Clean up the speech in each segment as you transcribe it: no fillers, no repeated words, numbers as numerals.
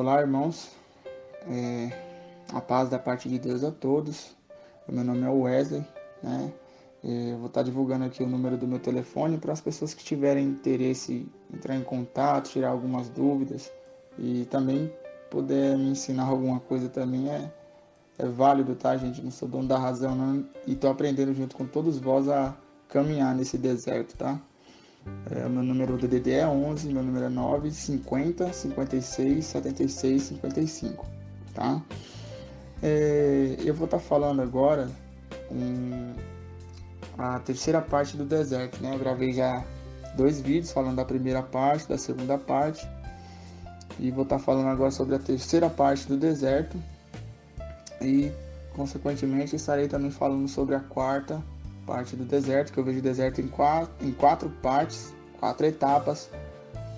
Olá, irmãos. É, a paz da parte de Deus a todos. O meu nome é Wesley, né? Eu vou estar divulgando aqui o número do meu telefone para as pessoas que tiverem interesse em entrar em contato, tirar algumas dúvidas e também poder me ensinar alguma coisa também é válido, tá, gente? Não sou dono da razão, não, e estou aprendendo junto com todos vós a caminhar nesse deserto, tá? Meu número do DDD é 11, meu número é 9 50 56 76 55, tá? Eu vou estar falando agora a terceira parte do deserto, né? Eu gravei já 2 vídeos falando da primeira parte, da segunda parte, e vou estar falando agora sobre a terceira parte do deserto e, consequentemente, estarei também falando sobre a quarta parte do deserto, que eu vejo o deserto em quatro partes, 4 etapas,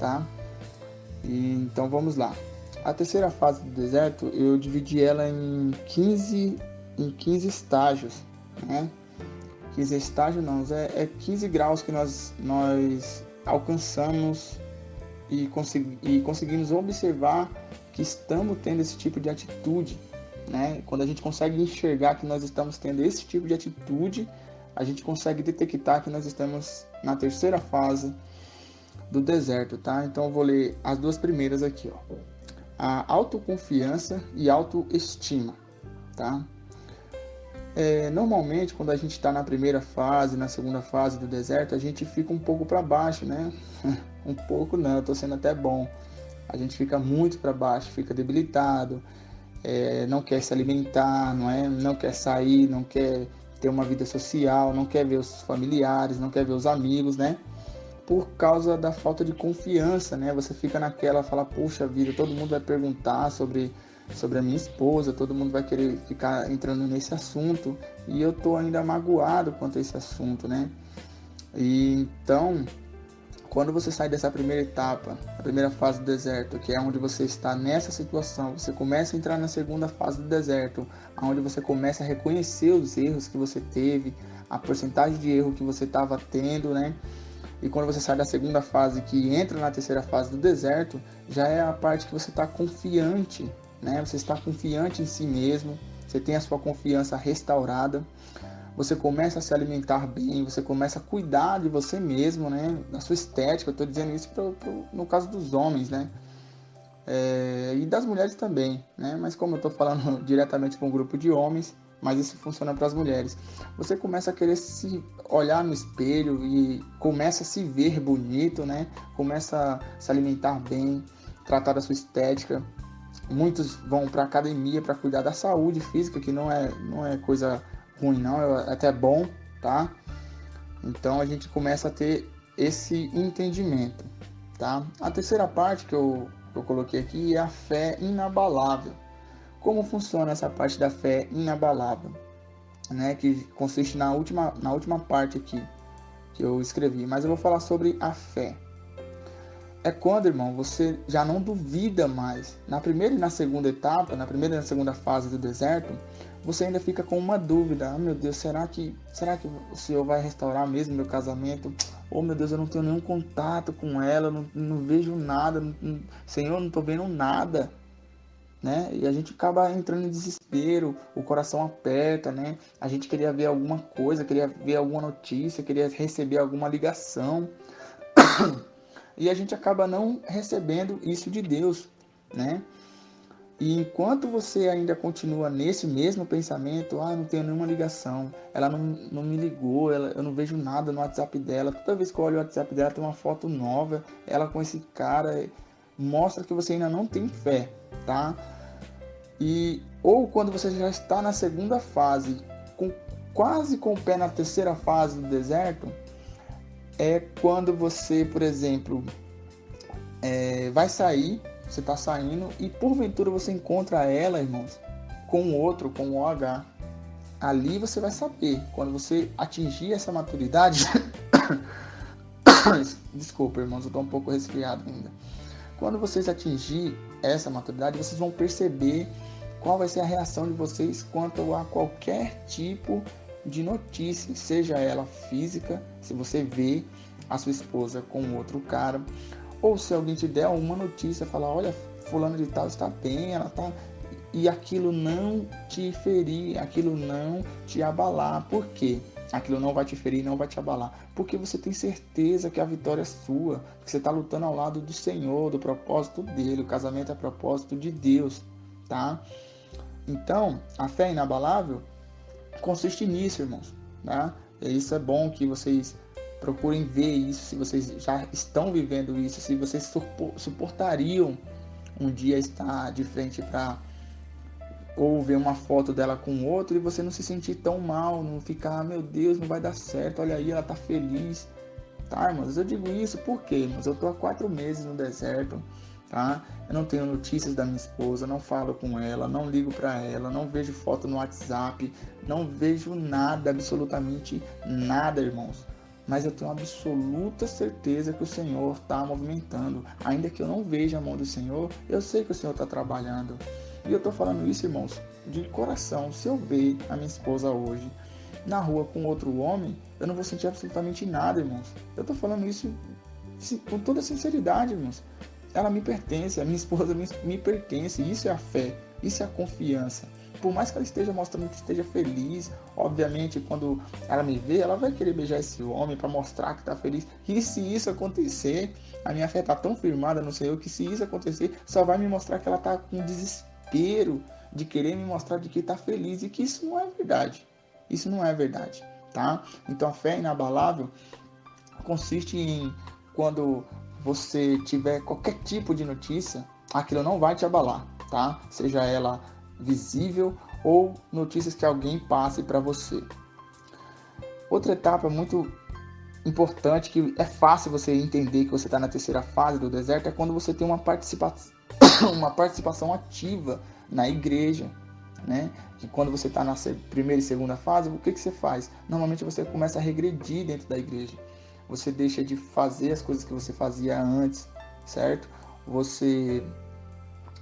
tá? Então vamos lá. A terceira fase do deserto, eu dividi ela em 15 estágios, né? 15 estágios não, é 15 graus que nós alcançamos e conseguimos observar que estamos tendo esse tipo de atitude, né? Quando a gente consegue enxergar que nós estamos tendo esse tipo de atitude, a gente consegue detectar que nós estamos na terceira fase do deserto, tá? Então eu vou ler as duas primeiras aqui, ó. A autoconfiança e autoestima, tá? Normalmente, quando a gente está na primeira fase, na segunda fase do deserto, a gente fica um pouco para baixo, né? Um pouco não, eu tô sendo até bom. A gente fica muito para baixo, fica debilitado, não quer se alimentar, não é? Não quer sair, não quer ter uma vida social, não quer ver os familiares, não quer ver os amigos, né? Por causa da falta de confiança, né? Você fica naquela, fala, puxa vida, todo mundo vai perguntar sobre a minha esposa, todo mundo vai querer ficar entrando nesse assunto e eu tô ainda magoado quanto a esse assunto, né? E então, quando você sai dessa primeira etapa, a primeira fase do deserto, que é onde você está nessa situação, você começa a entrar na segunda fase do deserto, onde você começa a reconhecer os erros que você teve, a porcentagem de erro que você estava tendo, né? E quando você sai da segunda fase, que entra na terceira fase do deserto, já é a parte que você está confiante, né? Você está confiante em si mesmo, você tem a sua confiança restaurada, você começa a se alimentar bem, você começa a cuidar de você mesmo, né? Da sua estética. Eu estou dizendo isso no caso dos homens, né? E das mulheres também, né? Mas como eu estou falando diretamente com um grupo de homens, mas isso funciona para as mulheres. Você começa a querer se olhar no espelho e começa a se ver bonito, né? Começa a se alimentar bem, tratar da sua estética. Muitos vão para a academia para cuidar da saúde física, que não é coisa ruim, não, é até bom, tá? Então a gente começa a ter esse entendimento, tá? A terceira parte que eu coloquei aqui é a fé inabalável. Como funciona essa parte da fé inabalável, né? Que consiste na última parte aqui que eu escrevi, mas eu vou falar sobre a fé. É quando, irmão, você já não duvida mais. Na primeira e na segunda etapa, na primeira e na segunda fase do deserto, você ainda fica com uma dúvida. Ah, meu Deus, será que o Senhor vai restaurar mesmo meu casamento? Oh, meu Deus, eu não tenho nenhum contato com ela, não vejo nada. Senhor, não estou vendo nada. Né? E a gente acaba entrando em desespero, o coração aperta, né? A gente queria ver alguma coisa, queria ver alguma notícia, queria receber alguma ligação. E a gente acaba não recebendo isso de Deus, né? E enquanto você ainda continua nesse mesmo pensamento, não tenho nenhuma ligação, ela não me ligou, eu não vejo nada no WhatsApp dela, toda vez que eu olho o WhatsApp dela tem uma foto nova, ela com esse cara, mostra que você ainda não tem fé, tá? Ou quando você já está na segunda fase, quase com o pé na terceira fase do deserto, é quando você, por exemplo, vai sair, você está saindo e porventura você encontra ela, irmãos, com outro, com o OH. Ali você vai saber, quando você atingir essa maturidade, desculpa, irmãos, eu estou um pouco resfriado ainda. Quando vocês atingir essa maturidade, vocês vão perceber qual vai ser a reação de vocês quanto a qualquer tipo de notícia, seja ela física, se você vê a sua esposa com outro cara, ou se alguém te der uma notícia, falar, olha, fulano de tal está bem, ela está... E aquilo não te ferir, aquilo não te abalar. Por quê? Aquilo não vai te ferir, não vai te abalar. Porque você tem certeza que a vitória é sua. Que você está lutando ao lado do Senhor, do propósito dele. O casamento é propósito de Deus, tá? Então, a fé inabalável consiste nisso, irmãos, tá? E isso é bom que vocês procurem ver isso, se vocês já estão vivendo isso, se vocês suportariam um dia estar de frente para ou ver uma foto dela com outro e você não se sentir tão mal, não ficar, meu Deus, não vai dar certo, olha aí, ela tá feliz, tá, irmãos? Eu digo isso porque, irmãos, eu tô há 4 meses no deserto, tá? Eu não tenho notícias da minha esposa, não falo com ela, não ligo para ela, não vejo foto no WhatsApp, não vejo nada, absolutamente nada, irmãos. Mas eu tenho absoluta certeza que o Senhor está movimentando. Ainda que eu não veja a mão do Senhor, eu sei que o Senhor está trabalhando. E eu estou falando isso, irmãos, de coração. Se eu ver a minha esposa hoje na rua com outro homem, eu não vou sentir absolutamente nada, irmãos. Eu estou falando isso com toda sinceridade, irmãos. Ela me pertence, a minha esposa me pertence. Isso é a fé, isso é a confiança. Por mais que ela esteja mostrando que esteja feliz, obviamente, quando ela me vê, ela vai querer beijar esse homem para mostrar que está feliz. E se isso acontecer, a minha fé está tão firmada no Senhor que se isso acontecer, só vai me mostrar que ela está com desespero de querer me mostrar de que está feliz e que isso não é verdade. Isso não é verdade, tá? Então a fé inabalável consiste em quando você tiver qualquer tipo de notícia, aquilo não vai te abalar, tá? Seja ela visível ou notícias que alguém passe para você. Outra etapa muito importante, que é fácil você entender que você está na terceira fase do deserto, é quando você tem uma participação ativa na igreja, né? Que quando você está na primeira e segunda fase, o que você faz? Normalmente você começa a regredir dentro da igreja. Você deixa de fazer as coisas que você fazia antes, certo? Você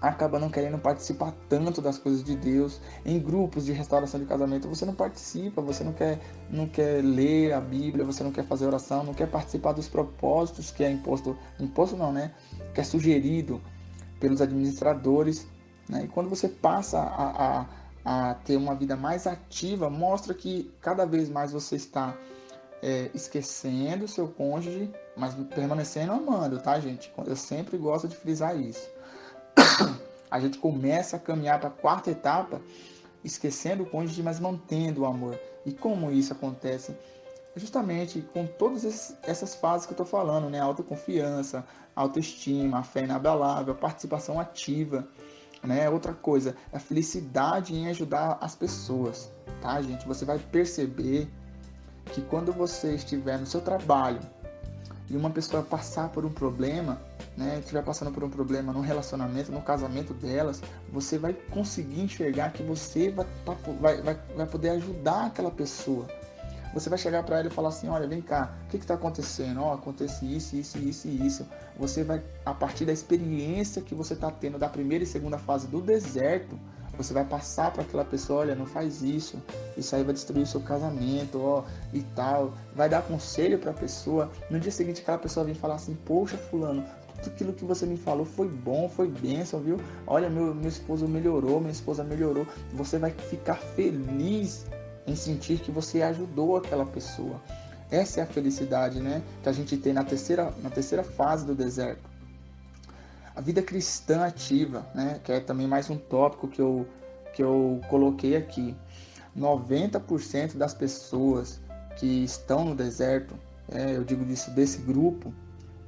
acaba não querendo participar tanto das coisas de Deus. Em grupos de restauração de casamento você não participa, você não quer ler a Bíblia, você não quer fazer oração, não quer participar dos propósitos que é imposto não, né? Que é sugerido pelos administradores, né? E quando você passa a ter uma vida mais ativa, mostra que cada vez mais você está esquecendo o seu cônjuge, mas permanecendo amando, tá, gente? Eu sempre gosto de frisar isso. A gente começa a caminhar para a quarta etapa, esquecendo o cônjuge, mas mantendo o amor. E como isso acontece? Justamente com todas essas fases que eu estou falando, né? Autoconfiança, autoestima, a fé inabalável, a participação ativa, né? Outra coisa, a felicidade em ajudar as pessoas, tá, gente? Você vai perceber que quando você estiver no seu trabalho e uma pessoa passar por um problema, né, estiver passando por um problema no relacionamento, no casamento delas, você vai conseguir enxergar que você vai poder ajudar aquela pessoa. Você vai chegar para ela e falar assim, olha, vem cá, o que está acontecendo? Acontece isso, isso, isso e isso. Você vai, a partir da experiência que você está tendo da primeira e segunda fase do deserto, você vai passar para aquela pessoa, olha, não faz isso aí vai destruir o seu casamento, e tal. Vai dar conselho para a pessoa. No dia seguinte, aquela pessoa vem falar assim, poxa, fulano, tudo aquilo que você me falou foi bom, foi bênção, viu? Olha, meu esposo melhorou, minha esposa melhorou. Você vai ficar feliz em sentir que você ajudou aquela pessoa. Essa é a felicidade, né, que a gente tem na terceira fase do deserto. A vida cristã ativa, né, que é também mais um tópico que eu coloquei aqui. 90% das pessoas que estão no deserto, eu digo desse grupo,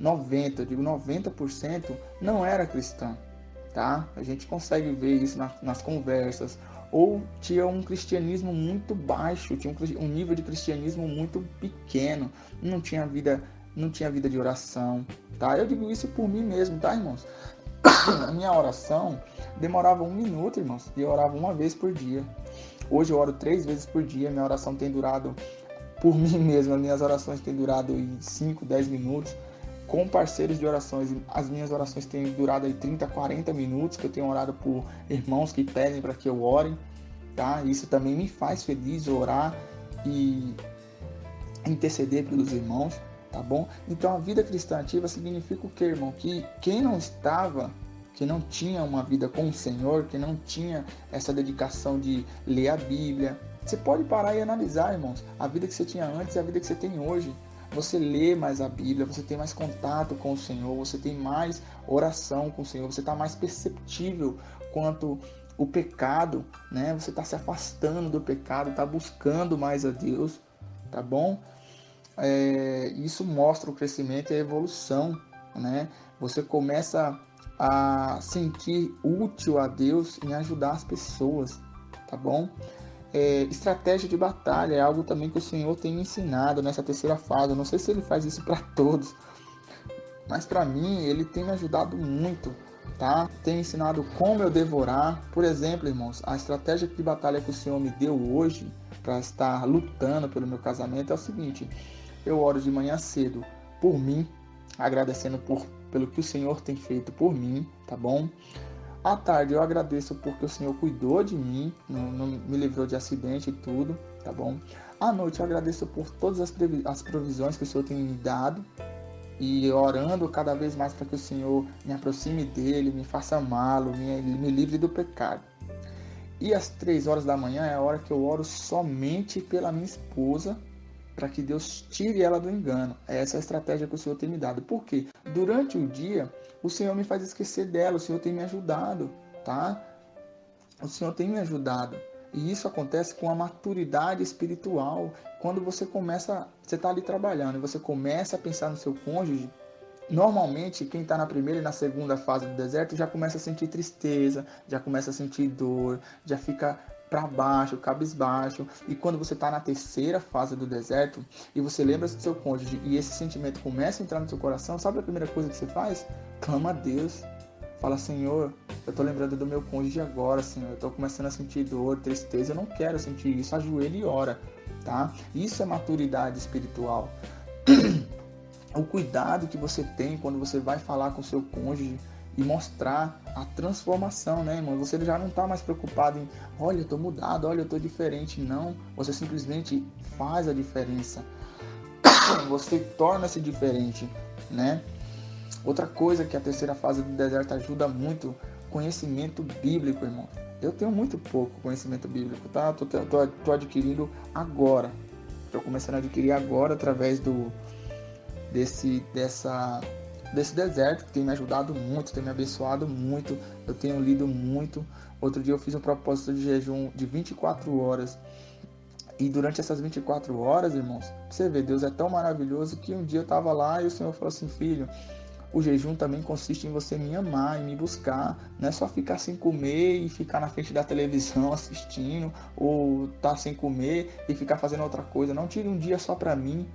90% não era cristã, tá? A gente consegue ver isso nas conversas, ou tinha um cristianismo muito baixo, tinha um nível de cristianismo muito pequeno, não tinha vida de oração, tá? Eu digo isso por mim mesmo, tá, irmãos? A minha oração demorava 1 minuto, irmãos, e eu orava 1 vez por dia. Hoje eu oro 3 vezes por dia, minha oração tem durado, por mim mesmo, as minhas orações têm durado em 5, 10 minutos. Com parceiros de orações, as minhas orações têm durado aí 30, 40 minutos, que eu tenho orado por irmãos que pedem para que eu ore, tá? Isso também me faz feliz, orar e interceder pelos irmãos, tá bom? Então a vida cristã ativa significa o quê, irmão? Que quem não estava que não tinha uma vida com o Senhor, que não tinha essa dedicação de ler a Bíblia. Você pode parar e analisar, irmãos, a vida que você tinha antes e a vida que você tem hoje. Você lê mais a Bíblia, você tem mais contato com o Senhor, você tem mais oração com o Senhor, você está mais perceptível quanto o pecado, né? Você está se afastando do pecado, está buscando mais a Deus, tá bom? Isso mostra o crescimento e a evolução, né? Você começa a sentir útil a Deus em ajudar as pessoas, tá bom? Estratégia de batalha é algo também que o Senhor tem me ensinado nessa terceira fase. Eu não sei se Ele faz isso para todos, mas para mim Ele tem me ajudado muito, tá? Tem ensinado como eu devorar. Por exemplo, irmãos, a estratégia de batalha que o Senhor me deu hoje para estar lutando pelo meu casamento é o seguinte: eu oro de manhã cedo por mim, agradecendo pelo que o Senhor tem feito por mim, tá bom? À tarde eu agradeço porque o Senhor cuidou de mim, não me livrou de acidente e tudo, tá bom? À noite eu agradeço por todas as provisões que o Senhor tem me dado e orando cada vez mais para que o Senhor me aproxime dele, me faça amá-lo, me livre do pecado. E às 3 horas da manhã é a hora que eu oro somente pela minha esposa, para que Deus tire ela do engano. Essa é a estratégia que o Senhor tem me dado. Por quê? Durante o dia, o Senhor me faz esquecer dela, o Senhor tem me ajudado, tá? O Senhor tem me ajudado. E isso acontece com a maturidade espiritual. Quando você está ali trabalhando e você começa a pensar no seu cônjuge, normalmente quem está na primeira e na segunda fase do deserto já começa a sentir tristeza, já começa a sentir dor, já fica para baixo, cabisbaixo. E quando você está na terceira fase do deserto e você lembra do seu cônjuge e esse sentimento começa a entrar no seu coração, sabe a primeira coisa que você faz? Clama a Deus. Fala: Senhor, eu estou lembrando do meu cônjuge agora, Senhor. Eu estou começando a sentir dor, tristeza. Eu não quero sentir isso. Ajoelha e ora, tá? Isso é maturidade espiritual. O cuidado que você tem quando você vai falar com o seu cônjuge e mostrar a transformação, né, irmão? Você já não está mais preocupado em, olha, eu estou mudado, olha, eu estou diferente. Não, você simplesmente faz a diferença. Você torna-se diferente, né? Outra coisa que a terceira fase do deserto ajuda muito, conhecimento bíblico, irmão. Eu tenho muito pouco conhecimento bíblico, tá? Tô adquirindo agora. Estou começando a adquirir agora através desse deserto, que tem me ajudado muito, tem me abençoado muito. Eu tenho lido muito. Outro dia eu fiz um propósito de jejum de 24 horas. E durante essas 24 horas, irmãos, você vê, Deus é tão maravilhoso que um dia eu estava lá e o Senhor falou assim: filho, o jejum também consiste em você me amar e me buscar. Não é só ficar sem comer e ficar na frente da televisão assistindo, ou estar sem comer e ficar fazendo outra coisa. Não, tire um dia só para mim,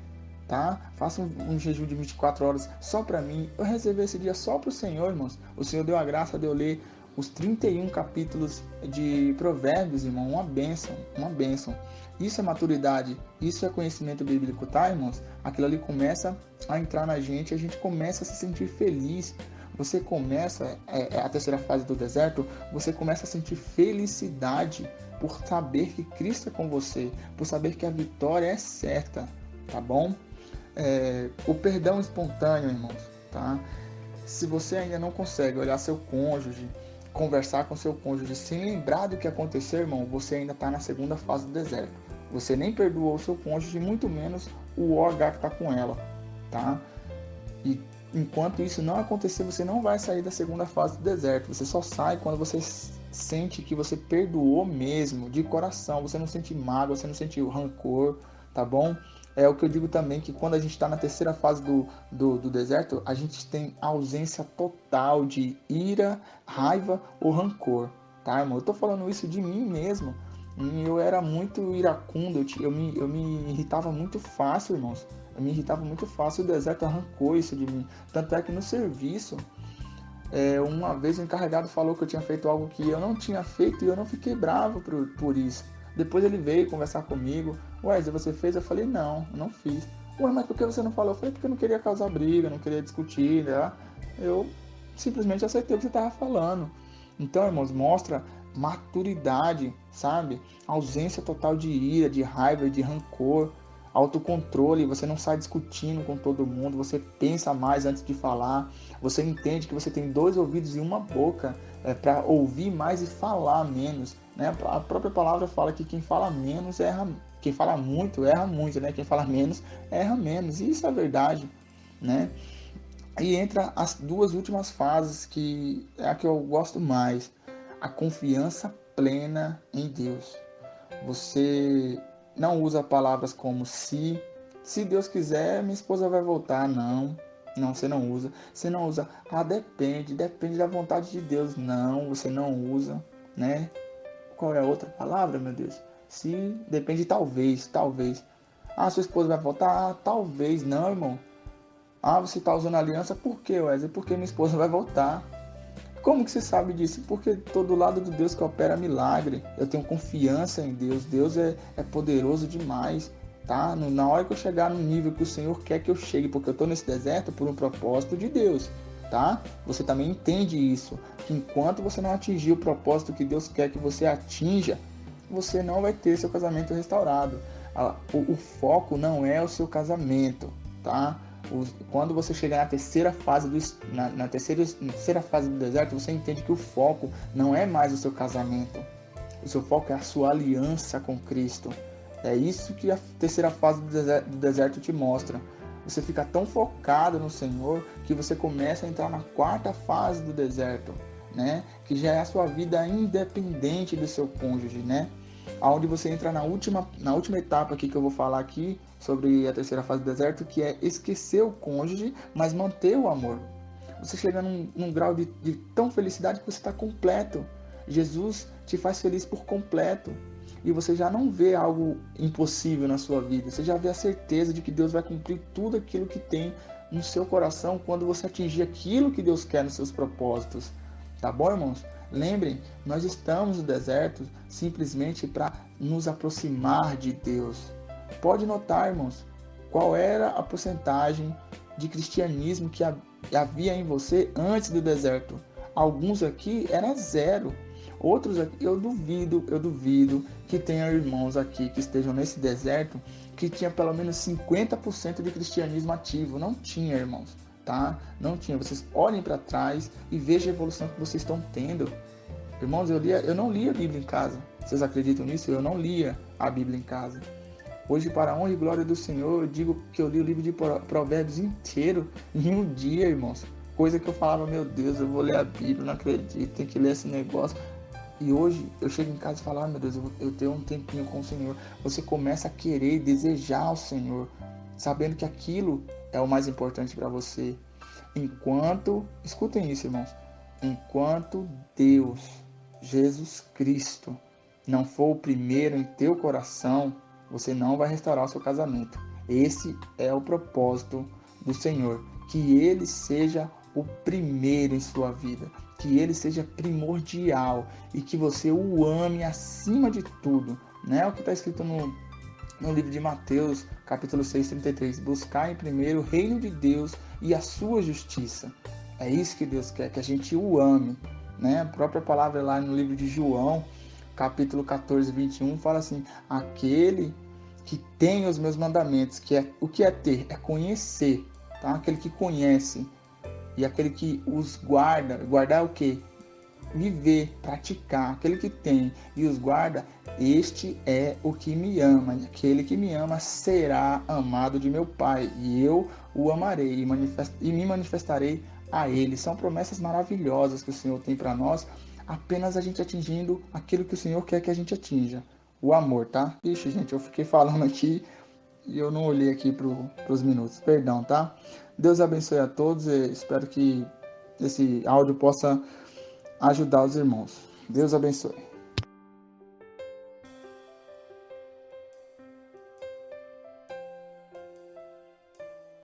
tá? Faça um jejum de 24 horas só para mim. Eu reservei esse dia só para o Senhor, irmãos. O Senhor deu a graça de eu ler os 31 capítulos de Provérbios, irmão. Uma bênção, uma bênção. Isso é maturidade, isso é conhecimento bíblico, tá, irmãos? Aquilo ali começa a entrar na gente, a gente começa a se sentir feliz. Você começa, a terceira fase do deserto, você começa a sentir felicidade por saber que Cristo é com você, por saber que a vitória é certa, tá bom? O perdão espontâneo, irmãos, tá? Se você ainda não consegue olhar seu cônjuge, conversar com seu cônjuge sem lembrar do que aconteceu, irmão, você ainda está na segunda fase do deserto. Você nem perdoou o seu cônjuge, muito menos o OH que está com ela, tá? E enquanto isso não acontecer, você não vai sair da segunda fase do deserto. Você só sai quando você sente que você perdoou mesmo, de coração. Você não sente mágoa, você não sente rancor, tá bom? É o que eu digo também, que quando a gente está na terceira fase do deserto, a gente tem ausência total de ira, raiva ou rancor, tá, irmão? Eu tô falando isso de mim mesmo. Eu era muito iracundo, eu me irritava muito fácil, irmãos. Eu me irritava muito fácil, o deserto arrancou isso de mim. Tanto é que no serviço, uma vez o encarregado falou que eu tinha feito algo que eu não tinha feito e eu não fiquei bravo por isso. Depois ele veio conversar comigo. Ué, você fez? Eu falei: não, eu não fiz. Ué, mas por que você não falou? Eu falei: porque eu não queria causar briga, não queria discutir, né? Eu simplesmente aceitei o que você estava falando. Então, irmãos, mostra maturidade, sabe? Ausência total de ira, de raiva, de rancor. autocontrole, você não sai discutindo com todo mundo, você pensa mais antes de falar, você entende que você tem 2 ouvidos e uma boca para ouvir mais e falar menos, né? A própria palavra fala que quem fala menos erra, quem fala muito erra muito, né? Quem fala menos erra menos, e isso é verdade, né? E entra as 2 últimas fases, que é a que eu gosto mais, a confiança plena em Deus. Você não usa palavras como se Deus quiser, minha esposa vai voltar. Não, não, você não usa. Você não usa, depende da vontade de Deus. Não, você não usa, né? Qual é a outra palavra, meu Deus? Se, depende, talvez. Ah, sua esposa vai voltar? Ah, talvez. Não, irmão. Ah, você está usando aliança, por quê, Wesley? Porque minha esposa vai voltar. Como que você sabe disso? Porque estou do lado de Deus que opera milagre. Eu tenho confiança em Deus. Deus é poderoso demais, tá? Na hora que eu chegar no nível que o Senhor quer que eu chegue, porque eu estou nesse deserto por um propósito de Deus, tá? Você também entende isso, que enquanto você não atingir o propósito que Deus quer que você atinja, você não vai ter seu casamento restaurado. O foco não é o seu casamento, tá? Quando você chegar na terceira fase na terceira fase do deserto, você entende que o foco não é mais o seu casamento. O seu foco é a sua aliança com Cristo. É isso que a terceira fase do deserto te mostra. Você fica tão focado no Senhor que você começa a entrar na 4ª fase do deserto, né? Que já é a sua vida independente do seu cônjuge, né? Onde você entra na última etapa aqui que eu vou falar aqui sobre a terceira fase do deserto, que é esquecer o cônjuge, mas manter o amor. Você chega num grau de tão felicidade que você está completo. Jesus te faz feliz por completo. E você já não vê algo impossível na sua vida. Você já vê a certeza de que Deus vai cumprir tudo aquilo que tem no seu coração quando você atingir aquilo que Deus quer nos seus propósitos. Tá bom, irmãos? Lembrem, nós estamos no deserto simplesmente para nos aproximar de Deus. Pode notar, irmãos, qual era a porcentagem de cristianismo que havia em você antes do deserto. Alguns aqui era 0. Outros aqui, eu duvido que tenha irmãos aqui que estejam nesse deserto que tinha pelo menos 50% de cristianismo ativo. Não tinha, irmãos, tá? Não tinha. Vocês olhem para trás e vejam a evolução que vocês estão tendo. Irmãos, eu não lia a Bíblia em casa. Vocês acreditam nisso? Eu não lia a Bíblia em casa. Hoje, para a honra e glória do Senhor, eu digo que eu li o livro de Provérbios inteiro em um dia, irmãos. Coisa que eu falava, meu Deus, eu vou ler a Bíblia, não acredito, tem que ler esse negócio. E hoje eu chego em casa e falo, meu Deus, eu tenho um tempinho com o Senhor. Você começa a querer e desejar o Senhor, sabendo que aquilo é o mais importante para você. Escutem isso, irmãos, enquanto Deus, Jesus Cristo, não for o primeiro em teu coração, você não vai restaurar o seu casamento. Esse é o propósito do Senhor, que Ele seja o primeiro em sua vida, que Ele seja primordial e que você o ame acima de tudo, né? O que está escrito no livro de Mateus, capítulo 6, 33, buscar em primeiro o reino de Deus e a sua justiça. É isso que Deus quer, que a gente o ame, né? A própria palavra lá no livro de João, capítulo 14, 21, fala assim, aquele que tem os meus mandamentos, o que é ter? É conhecer, tá? Aquele que conhece e aquele que os guardar o quê? Viver, praticar, aquele que tem e os guarda, este é o que me ama, e aquele que me ama será amado de meu Pai, e eu o amarei e me manifestarei a ele. São promessas maravilhosas que o Senhor tem para nós, apenas a gente atingindo aquilo que o Senhor quer que a gente atinja, o amor, tá? Ixi, gente, eu fiquei falando aqui e eu não olhei aqui para os minutos, perdão, tá? Deus abençoe a todos e espero que esse áudio possa ajudar os irmãos. Deus abençoe.